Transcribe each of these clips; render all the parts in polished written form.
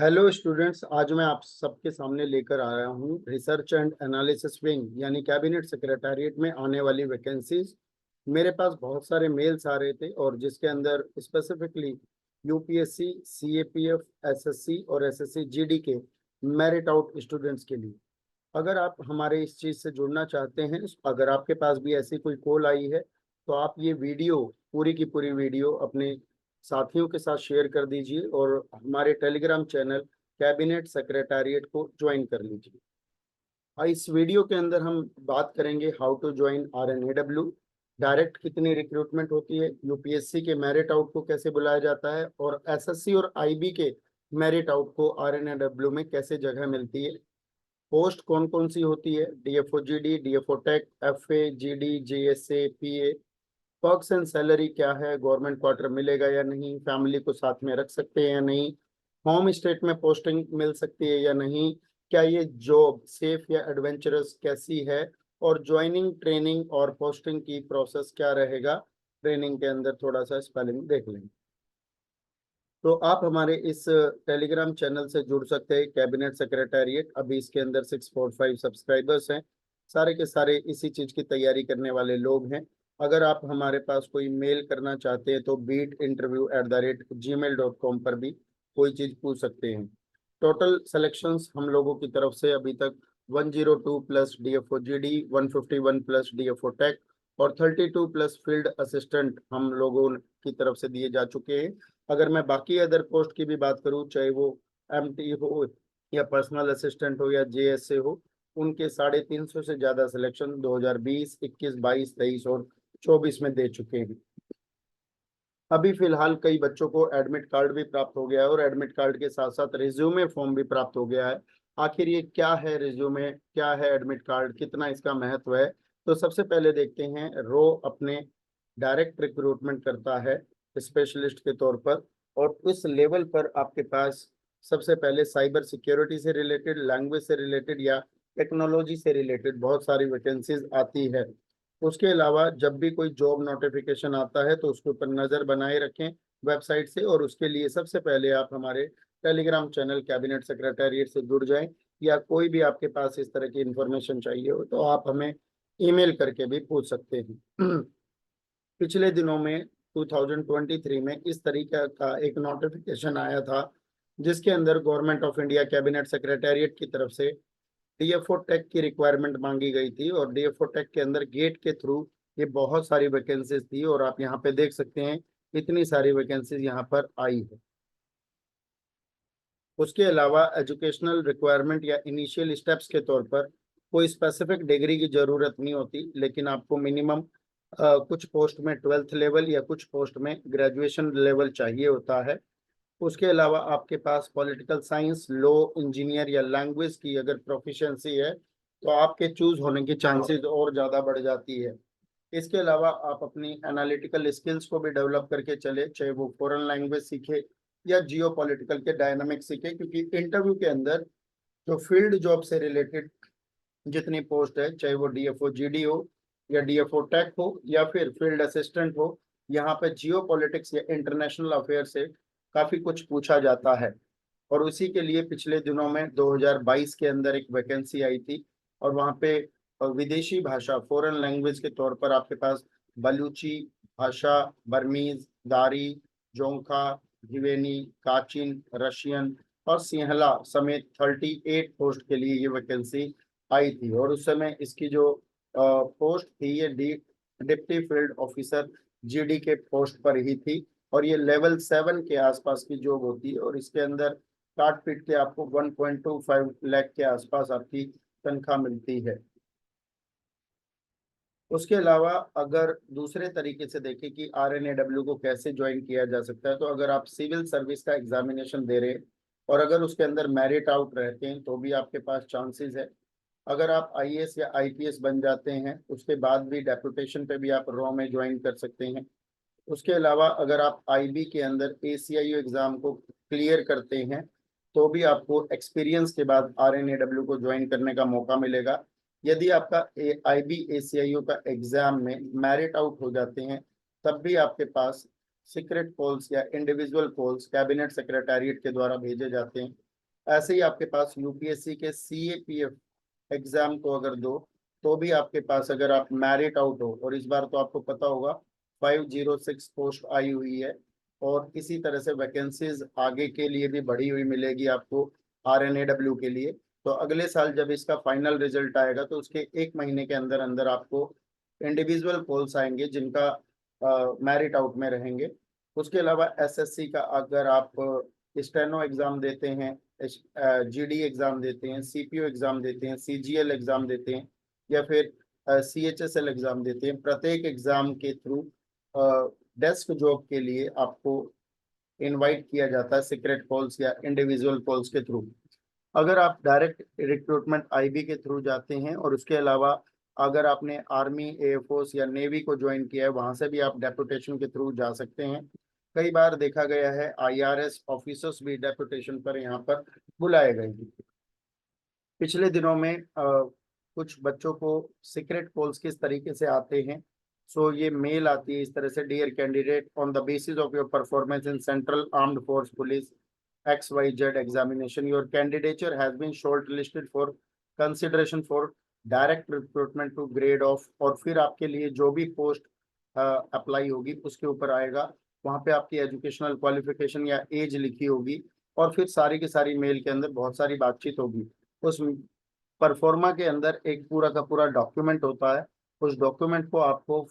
Hello students, आज मैं आप सबके सामने लेकर आया हूँ रिसर्च एंड एनालिसिस विंग यानी कैबिनेट सेक्रेटेरिएट में आने वाली वैकेंसीज। मेरे पास बहुत सारे मेल्स आ रहे थे और जिसके अंदर स्पेसिफिकली यूपीएससी, सीएपीएफ, एसएससी और एसएससी जीडी के मेरिट आउट स्टूडेंट्स के लिए। अगर आप हमारे इस चीज़ से जुड़ना चाहते हैं, अगर आपके पास भी ऐसी कोई कॉल आई है, तो आप ये वीडियो, पूरी की पूरी वीडियो अपने साथियों के साथ शेयर कर दीजिए और हमारे टेलीग्राम चैनल कैबिनेट सेक्रेटेरिएट को ज्वाइन कर लीजिए। इस वीडियो के अंदर हम बात करेंगे हाउ टू ज्वाइन आरएनएडब्ल्यू, डायरेक्ट कितनी रिक्रूटमेंट होती है, यूपीएससी के मेरिट आउट को कैसे बुलाया जाता है और एसएससी और आईबी के मेरिट आउट को आरएनएडब्ल्यू में कैसे जगह मिलती है, पोस्ट कौन कौन सी होती है, DFO GD, DFO tech, FA, GD, JSA, PA, perks and salary क्या है, गवर्नमेंट क्वार्टर मिलेगा या नहीं, फैमिली को साथ में रख सकते हैं या नहीं, होम स्टेट में पोस्टिंग मिल सकती है या नहीं, क्या ये जॉब सेफ या एडवेंचरस कैसी है, और ज्वाइनिंग, ट्रेनिंग और पोस्टिंग की प्रोसेस क्या रहेगा। ट्रेनिंग के अंदर थोड़ा सा स्पेलिंग देख लेंगे। तो आप हमारे इस टेलीग्राम चैनल से जुड़ सकते हैं, कैबिनेट सेक्रेटेरिएट। अभी इसके अंदर 645 सब्सक्राइबर्स हैं, सारे के सारे इसी चीज़ की तैयारी करने वाले लोग हैं। अगर आप हमारे पास कोई मेल करना चाहते हैं तो beatinterview@gmail.com पर भी कोई चीज़ पूछ सकते हैं। टोटल सिलेक्शंस हम लोगों की तरफ से अभी तक 102 plus DFO GD, 151 plus DFO tech और 32 प्लस फील्ड असिस्टेंट हम लोगों की तरफ से दिए जा चुके हैं। अगर मैं बाकी अदर पोस्ट की भी बात करूं, चाहे वो एमटी हो या पर्सनल असिस्टेंट हो या जेएसए हो, उनके 350 से ज्यादा सिलेक्शन 2020, 21, 22, 23 और 24 में दे चुके हैं। अभी फिलहाल कई बच्चों को एडमिट कार्ड भी प्राप्त हो गया है और एडमिट कार्ड के साथ साथ रिज्यूमे फॉर्म भी प्राप्त हो गया है। आखिर ये क्या है रिज्यूमे, क्या है एडमिट कार्ड, कितना इसका महत्व है, तो सबसे पहले देखते हैं। रो अपने डायरेक्ट रिक्रूटमेंट करता है स्पेशलिस्ट के तौर पर, और उस लेवल पर आपके पास सबसे पहले साइबर सिक्योरिटी से रिलेटेड, लैंग्वेज से रिलेटेड या टेक्नोलॉजी से रिलेटेड बहुत सारी वैकेंसीज आती है। उसके अलावा जब भी कोई जॉब नोटिफिकेशन आता है तो उसके ऊपर नज़र बनाए रखें वेबसाइट से, और उसके लिए सबसे पहले आप हमारे टेलीग्राम चैनल कैबिनेट सेक्रेटेरिएट से जुड़ जाएं, या कोई भी आपके पास इस तरह की इंफॉर्मेशन चाहिए हो तो आप हमें ईमेल करके भी पूछ सकते हैं। पिछले दिनों में 2023 में इस तरीके का एक नोटिफिकेशन आया था, जिसके अंदर government of India cabinet secretariat की तरफ से डीएफओ टेक की रिक्वायरमेंट मांगी गई थी, और डीएफओ टेक के अंदर गेट के थ्रू ये बहुत सारी वैकेंसीज थी, और आप यहाँ पे देख सकते हैं इतनी सारी वैकेंसीज यहाँ पर आई है। उसके अलावा एजुकेशनल रिक्वायरमेंट या इनिशियल स्टेप्स के तौर पर कोई स्पेसिफिक डिग्री की जरूरत नहीं होती, लेकिन आपको मिनिमम कुछ पोस्ट में 12th लेवल या कुछ पोस्ट में ग्रेजुएशन लेवल चाहिए होता है। उसके अलावा आपके पास पॉलिटिकल साइंस, लॉ, इंजीनियर या लैंग्वेज की अगर प्रोफिशिएंसी है तो आपके चूज होने की चांसेस और ज़्यादा बढ़ जाती है। इसके अलावा आप अपनी एनालिटिकल स्किल्स को भी डेवलप करके चले, चाहे वो फॉरेन लैंग्वेज सीखे या जियो पॉलिटिकल के डायनामिक्स सीखे, क्योंकि इंटरव्यू के अंदर जो फील्ड जॉब से रिलेटेड जितनी पोस्ट है, चाहे वो डीएफओ जीडी हो या डीएफओ टेक हो या फिर फील्ड असिस्टेंट हो, यहाँ पे जियो पॉलिटिक्स या इंटरनेशनल अफेयर से काफ़ी कुछ पूछा जाता है। और उसी के लिए पिछले दिनों में 2022 के अंदर एक वैकेंसी आई थी, और वहाँ पे विदेशी भाषा, फॉरेन लैंग्वेज के तौर पर आपके पास बलूची भाषा, बर्मीज, दारी, जोंखा, भिवेनी, काचिन, रशियन और सिंहला समेत 38 पोस्ट के लिए ये वैकेंसी आई थी। और उस समय इसकी जो पोस्ट थी ये डिप्टी फील्ड ऑफिसर जीडी के पोस्ट पर ही थी, और ये लेवल 7 के आसपास की जॉब होती है, और इसके अंदर काट पीट के आपको 1.25 लाख के आसपास आपकी तनख्वाह मिलती है। उसके अलावा अगर दूसरे तरीके से देखें कि आरएनएडब्ल्यू को कैसे ज्वाइन किया जा सकता है, तो अगर आप सिविल सर्विस का एग्जामिनेशन दे रहे हैं और अगर उसके अंदर मेरिट आउट रहते हैं तो भी आपके पास चांसेस है। अगर आप आईएएस या आईपीएस बन जाते हैं उसके बाद भी डेपुटेशन पे भी आप रॉ में ज्वाइन कर सकते हैं। उसके अलावा अगर आप आईबी के अंदर एसीआईयू एग्जाम को क्लियर करते हैं तो भी आपको एक्सपीरियंस के बाद आरएनएडब्ल्यू को ज्वाइन करने का मौका मिलेगा। यदि आपका आईबी एसीआईयू का एग्जाम में मेरिट आउट हो जाते हैं तब भी आपके पास सीक्रेट कॉल्स या इंडिविजुअल कॉल्स कैबिनेट सेक्रेटेरिएट के द्वारा भेजे जाते हैं, ऐसे ही आपके पास यूपीएससी के सीएपीएफ एग्जाम को अगर दो तो भी आपके पास, अगर आप मैरिट आउट हो, और इस बार तो आपको पता होगा 506 पोस्ट आई हुई है, और इसी तरह से वैकेंसीज आगे के लिए भी बढ़ी हुई मिलेगी आपको आरएनएडब्ल्यू के लिए। तो अगले साल जब इसका फाइनल रिजल्ट आएगा तो उसके एक महीने के अंदर अंदर आपको इंडिविजुअल पोल्स आएंगे जिनका मेरिट आउट में रहेंगे। उसके अलावा एसएससी का अगर आप स्टेनो एग्जाम देते हैं, जीडी एग्जाम देते हैं, सीपीओ एग्जाम देते हैं, सीजीएल एग्जाम देते हैं, या फिर सीएचएसएल एग्जाम देते हैं, प्रत्येक एग्जाम के थ्रू डेस्क जॉब के लिए आपको इनवाइट किया जाता है सीक्रेट कॉल्स या इंडिविजुअल कॉल्स के थ्रू। अगर आप डायरेक्ट रिक्रूटमेंट आईबी के थ्रू जाते हैं, और उसके अलावा अगर आपने आर्मी, एयरफोर्स या नेवी को ज्वाइन किया है, वहां से भी आप डेपुटेशन के थ्रू जा सकते हैं। कई बार देखा गया है आईआरएस ऑफिसर्स भी डेपुटेशन पर यहाँ पर बुलाए गए हैं। पिछले दिनों में कुछ बच्चों को सीक्रेट कॉल्स किस तरीके से आते हैं। सो ये मेल आती है इस तरह से: dear candidate, on the basis of your performance in central armed force police XYZ examination, your candidature has been shortlisted for consideration for direct recruitment to grade of, और फिर आपके लिए जो भी पोस्ट अप्लाई होगी उसके ऊपर आएगा, वहाँ पे आपकी एजुकेशनल क्वालिफिकेशन या एज लिखी होगी, और फिर सारी की सारी मेल के अंदर बहुत सारी बातचीत होगी। उस परफॉर्मा के अंदर एक पूरा का पूरा डॉक्यूमेंट होता है। उस डॉक्यूमेंट को आपको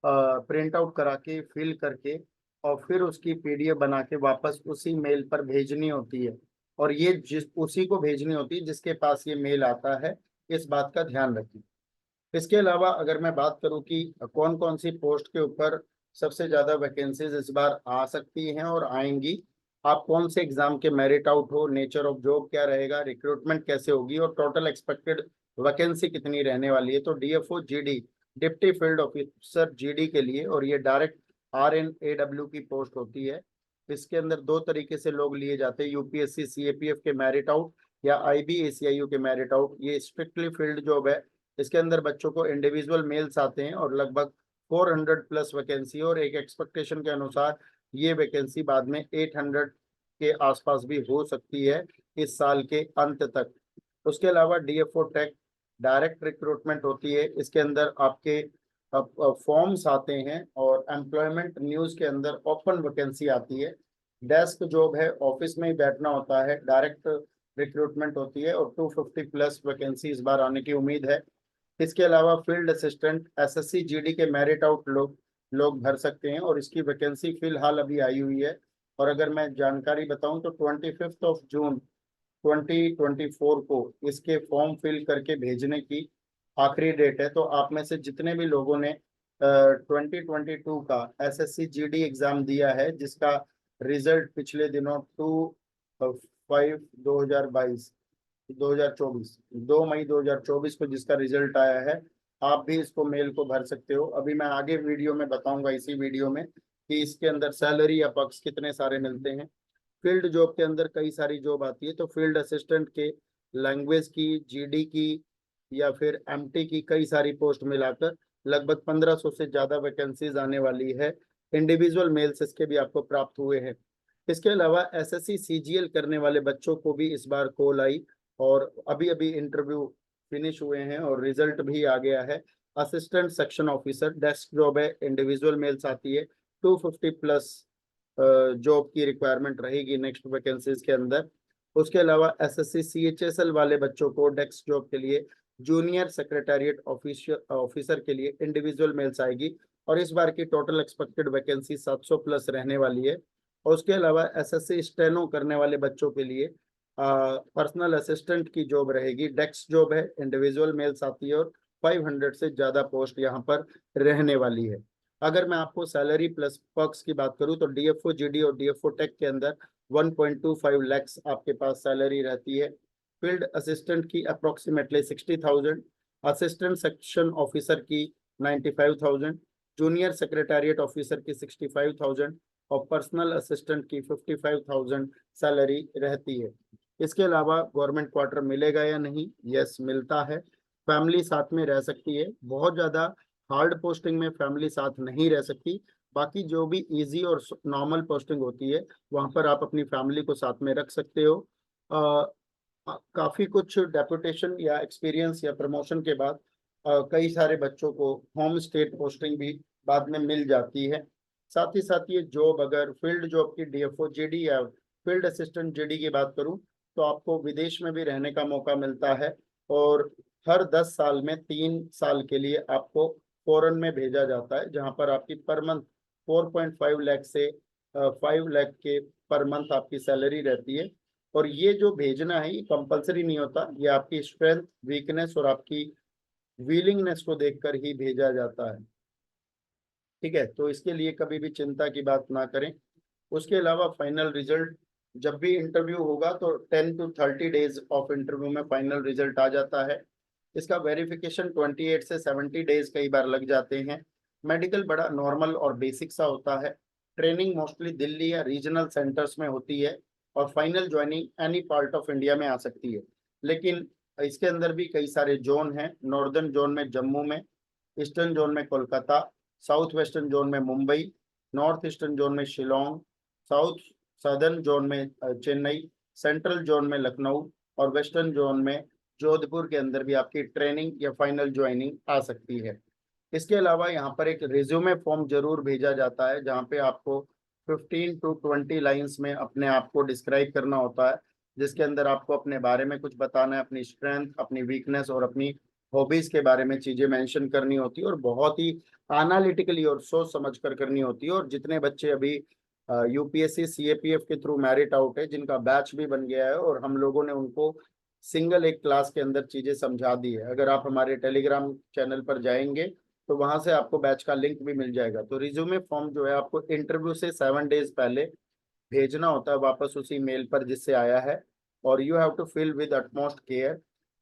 प्रिंट आउट करा के, फिल करके, और फिर उसकी पीडीएफ बना के वापस उसी मेल पर भेजनी होती है, और ये जिस उसी को भेजनी होती है जिसके पास ये मेल आता है। इस बात का ध्यान रखें। इसके अलावा अगर मैं बात करूं कि कौन कौन सी पोस्ट के ऊपर सबसे ज्यादा वैकेंसीज इस बार आ सकती हैं और आएंगी, आप कौन से एग्जाम के मेरिट आउट हो, नेचर ऑफ जॉब क्या रहेगा, रिक्रूटमेंट कैसे होगी, और टोटल एक्सपेक्टेड वैकेंसी कितनी रहने वाली है, तो DFO GD, deputy field officer GD के लिए, और ये डायरेक्ट आरएनएडब्ल्यू की पोस्ट होती है। इसके अंदर दो तरीके से लोग लिए जाते हैं: यूपीएससी सीएपीएफ के मेरिट आउट या आईबीएसीआईयू के मेरिट आउट। ये स्ट्रिक्टली फील्ड जॉब है। इसके अंदर बच्चों को इंडिविजुअल मेल्स आते हैं, और लगभग 400 प्लस वैकेंसी, और एक एक्सपेक्टेशन के अनुसार ये वैकेंसी बाद में 800 के आसपास भी हो सकती है इस साल के अंत तक। उसके अलावा डीएफओ टेक डायरेक्ट रिक्रूटमेंट होती है। इसके अंदर आपके फॉर्म्स आते हैं, और एम्प्लॉयमेंट न्यूज के अंदर ओपन वैकेंसी आती है। डेस्क जॉब है, ऑफिस में ही बैठना होता है, डायरेक्ट रिक्रूटमेंट होती है, और 250 प्लस वैकेंसी इस बार आने की उम्मीद है। इसके अलावा फील्ड असिस्टेंट एसएससी जीडी के मेरिट आउट लोग भर सकते हैं, और इसकी वैकेंसी फिलहाल अभी आई हुई है। और अगर मैं जानकारी बताऊं तो 25 जून 2024 को इसके फॉर्म फिल करके भेजने की आखिरी डेट है। तो आप में से जितने भी लोगों ने 2022 का एसएससी जीडी एग्जाम दिया है, जिसका रिजल्ट पिछले दिनों 2/5/2024 2 मई 2024 को जिसका रिजल्ट आया है, आप भी इसको मेल को भर सकते हो। अभी मैं आगे वीडियो में बताऊंगा, इसी वीडियो में, कि इसके अंदर सैलरी या पक्ष कितने सारे मिलते हैं। फील्ड जॉब के अंदर कई सारी जॉब आती है, तो फील्ड असिस्टेंट के लैंग्वेज की, जीडी की, या फिर एमटी की कई सारी पोस्ट मिलाकर लगभग 1500 से ज्यादा वैकेंसीज आने वाली है। इंडिविजुअल मेल्स इसके भी आपको प्राप्त हुए हैं। इसके अलावा एसएससी सीजीएल करने वाले बच्चों को भी इस बार कॉल आई, और अभी अभी इंटरव्यू फिनिश हुए हैं और रिजल्ट भी आ गया है। Assistant section officer desk job है, इंडिविजुअल मेल्स आती है, 250 प्लस जॉब की रिक्वायरमेंट रहेगी नेक्स्ट वैकेंसीज के अंदर। उसके अलावा एसएससी सीएचएसएल वाले बच्चों को डेस्क जॉब के लिए जूनियर सेक्रेटेरिएट ऑफिसर के लिए इंडिविजुअल मेल्स आएगी, और इस बार की टोटल एक्सपेक्टेड वैकेंसी 700 प्लस रहने वाली है। और उसके अलावा एसएससी स्टेनो करने वाले बच्चों के लिए पर्सनल असिस्टेंट की जॉब रहेगी, डेस्क जॉब है, इंडिविजुअल मेल्स आती है, और 500 से ज्यादा पोस्ट यहाँ पर रहने वाली है। अगर मैं आपको सैलरी प्लस पर्क्स की बात करूं तो डीएफओ जीडी और डीएफओ टेक के अंदर 1.25 लैक्स आपके पास सैलरी रहती है। फील्ड असिस्टेंट की अप्रोक्सीमेटली 60,000, असिस्टेंट सेक्शन ऑफिसर की 95,000, जूनियर सेक्रेटेरिएट ऑफिसर की 65,000, और पर्सनल असिस्टेंट की 55,000 सैलरी रहती है। इसके अलावा गवर्नमेंट क्वार्टर मिलेगा या नहीं? यस, मिलता है। फैमिली साथ में रह सकती है। बहुत ज़्यादा हार्ड पोस्टिंग में फैमिली साथ नहीं रह सकती। बाकी जो भी इजी और नॉर्मल पोस्टिंग होती है वहाँ पर आप अपनी फैमिली को साथ में रख सकते हो। काफी कुछ डेपुटेशन या एक्सपीरियंस या प्रमोशन के बाद कई सारे बच्चों को होम स्टेट पोस्टिंग भी बाद में मिल जाती है। साथ ही साथ ये जॉब, अगर फील्ड जॉब की डीएफओ जीडी या फील्ड असिस्टेंट जीडी की बात करूं, तो आपको विदेश में भी रहने का मौका मिलता है। और हर 10 साल में 3 साल के लिए आपको फॉरेन में भेजा जाता है, जहां पर आपकी पर मंथ 4.5 लाख से 5 लाख के पर मंथ आपकी सैलरी रहती है। और ये जो भेजना है ये कंपलसरी नहीं होता, ये आपकी स्ट्रेंथ, वीकनेस और आपकी विलिंगनेस को देखकर ही भेजा जाता है। ठीक है, तो इसके लिए कभी भी चिंता की बात ना करें। उसके अलावा फाइनल रिजल्ट, जब भी इंटरव्यू होगा तो 10 to 30 डेज ऑफ इंटरव्यू में फाइनल रिजल्ट आ जाता है। इसका वेरिफिकेशन 28 से 70 डेज कई बार लग जाते हैं। मेडिकल बड़ा नॉर्मल और बेसिक सा होता है। ट्रेनिंग मोस्टली दिल्ली या रीजनल सेंटर्स में होती है और final joining any part of India में आ सकती है। लेकिन इसके अंदर भी कई सारे जोन हैं। नॉर्दर्न जोन में जम्मू में, ईस्टर्न जोन में कोलकाता, साउथ वेस्टर्न जोन में मुंबई, नॉर्थ ईस्टर्न जोन में शिलोंग, साउथ सदर्न जोन में चेन्नई, सेंट्रल जोन में लखनऊ और वेस्टर्न जोन में जोधपुर के अंदर भी आपकी ट्रेनिंग या फाइनल ज्वाइनिंग आ सकती है। इसके अलावा यहाँ पर एक रिज्यूमे फॉर्म जरूर भेजा जाता है, जहाँ पे आपको 15 to 20 लाइंस में अपने आप को डिस्क्राइब करना होता है, जिसके अंदर आपको अपने बारे में कुछ बताना है, अपनी स्ट्रेंथ, अपनी वीकनेस और अपनी हॉबीज के बारे में चीजें मेंशन करनी होती है और बहुत ही एनालिटिकली और सोच समझ कर करनी होती है। और जितने बच्चे अभी यूपीएससी सीएपीएफ के थ्रू मैरिट आउट है, जिनका बैच भी बन गया है और हम लोगों ने उनको सिंगल एक क्लास के अंदर चीजें समझा दी है। अगर आप हमारे टेलीग्राम चैनल पर जाएंगे तो वहां से आपको बैच का लिंक भी मिल जाएगा। तो रिज्यूमे फॉर्म जो है आपको इंटरव्यू से 7 डेज पहले भेजना होता है वापस उसी मेल पर जिससे आया है। और you have to fill with utmost care,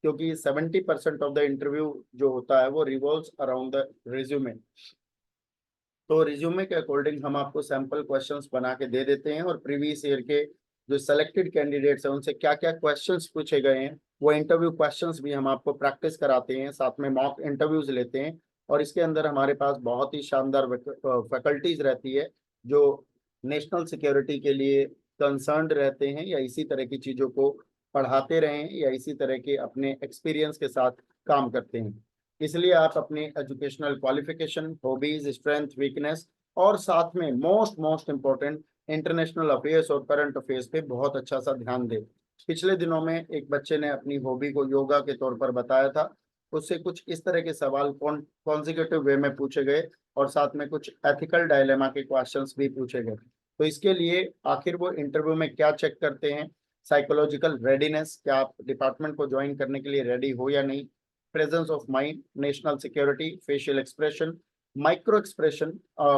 क्योंकि 70% ऑफ द इंटरव्यू जो होता है वो रिवॉल्व्स अराउंड द रिज्यूमे। तो रिज्यूमे के अकॉर्डिंग हम आपको सैंपल क्वेश्चंस बना के दे देते हैं और प्रीवियस ईयर के जो सेलेक्टेड कैंडिडेट्स हैं उनसे क्या क्या क्वेश्चंस पूछे गए हैं वो इंटरव्यू क्वेश्चंस भी हम आपको प्रैक्टिस कराते हैं, साथ में मॉक इंटरव्यूज लेते हैं। और इसके अंदर हमारे पास बहुत ही शानदार फैकल्टीज रहती है जो नेशनल सिक्योरिटी के लिए कंसर्न्ड रहते हैं या इसी तरह की चीज़ों को पढ़ाते रहे हैं या इसी तरह के अपने एक्सपीरियंस के साथ काम करते हैं। इसलिए आप अपनी educational qualification, hobbies, strength, weakness और साथ में most most important international affairs और करंट अफेयर्स पे बहुत अच्छा सा ध्यान दें। पिछले दिनों में एक बच्चे ने अपनी हॉबी को योगा के तौर पर बताया था। उससे कुछ इस तरह के सवाल कॉन्जिक्यूटिव वे में पूछे गए और साथ में कुछ एथिकल डायलेमा के क्वेश्चंस भी पूछे गए। तो इसके लिए आखिर वो इंटरव्यू में क्या चेक करते हैं, साइकोलॉजिकल रेडीनेस, क्या आप डिपार्टमेंट को ज्वाइन करने के लिए रेडी हो या नहीं, presence of mind, national security, facial expression, micro expression.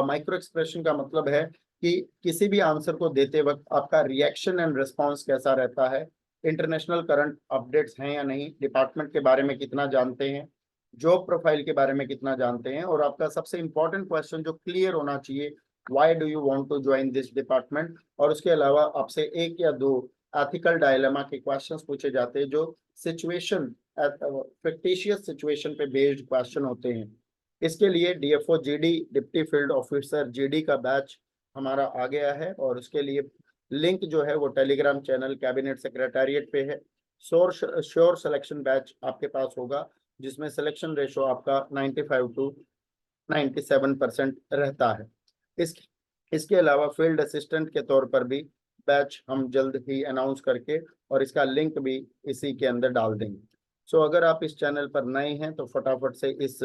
Micro expression का मतलब है कि किसी भी आंसर को देते वक्त आपका रिएक्शन एंड रिस्पॉन्स कैसा रहता है, इंटरनेशनल करंट अपडेट्स हैं या नहीं, डिपार्टमेंट के बारे में कितना जानते हैं, जॉब प्रोफाइल के बारे में कितना जानते हैं। और आपका सबसे इंपॉर्टेंट क्वेश्चन जो क्लियर होना चाहिए, why do you want to join this department. और उसके अलावा आपसे एक या दो एथिकल डायलेमा के क्वेश्चंस पूछे जाते हैं जो सिचुएशन, फिक्टिशियस सिचुएशन पे बेस्ड क्वेश्चन होते हैं। इसके लिए DFO GD, deputy field officer GD का बैच हमारा आ गया है और उसके लिए लिंक जो है वो टेलीग्राम चैनल कैबिनेट सेक्रेटेरिएट पे है। श्योर सिलेक्शन बैच आपके पास होगा जिसमें सिलेक्शन रेशो आपका 95 to 97% रहता है। इस इसके अलावा फील्ड असिस्टेंट के तौर पर भी बैच हम जल्द ही अनाउंस करके और इसका लिंक भी इसी के अंदर डाल देंगे। सो अगर आप इस चैनल पर नए हैं तो फटाफट से इस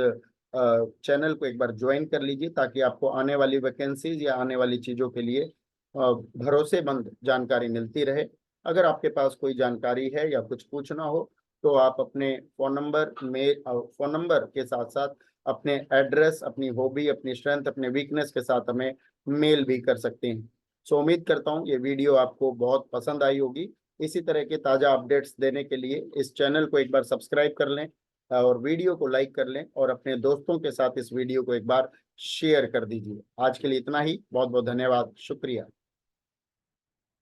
चैनल को एक बार ज्वाइन कर लीजिए ताकि आपको आने वाली वैकेंसीज या आने वाली चीज़ों के लिए भरोसेमंद जानकारी मिलती रहे। अगर आपके पास कोई जानकारी है या कुछ पूछना हो तो आप अपने फ़ोन नंबर के साथ साथ अपने एड्रेस, अपनी हॉबी, अपनी स्ट्रेंथ, अपने वीकनेस के साथ हमें मेल भी कर सकते हैं। सो उम्मीद करता हूँ ये वीडियो आपको बहुत पसंद आई होगी। इसी तरह के ताज़ा अपडेट्स देने के लिए इस चैनल को एक बार सब्सक्राइब कर लें और वीडियो को लाइक कर लें और अपने दोस्तों के साथ इस वीडियो को एक बार शेयर कर दीजिए। आज के लिए इतना ही, बहुत बहुत धन्यवाद, शुक्रिया।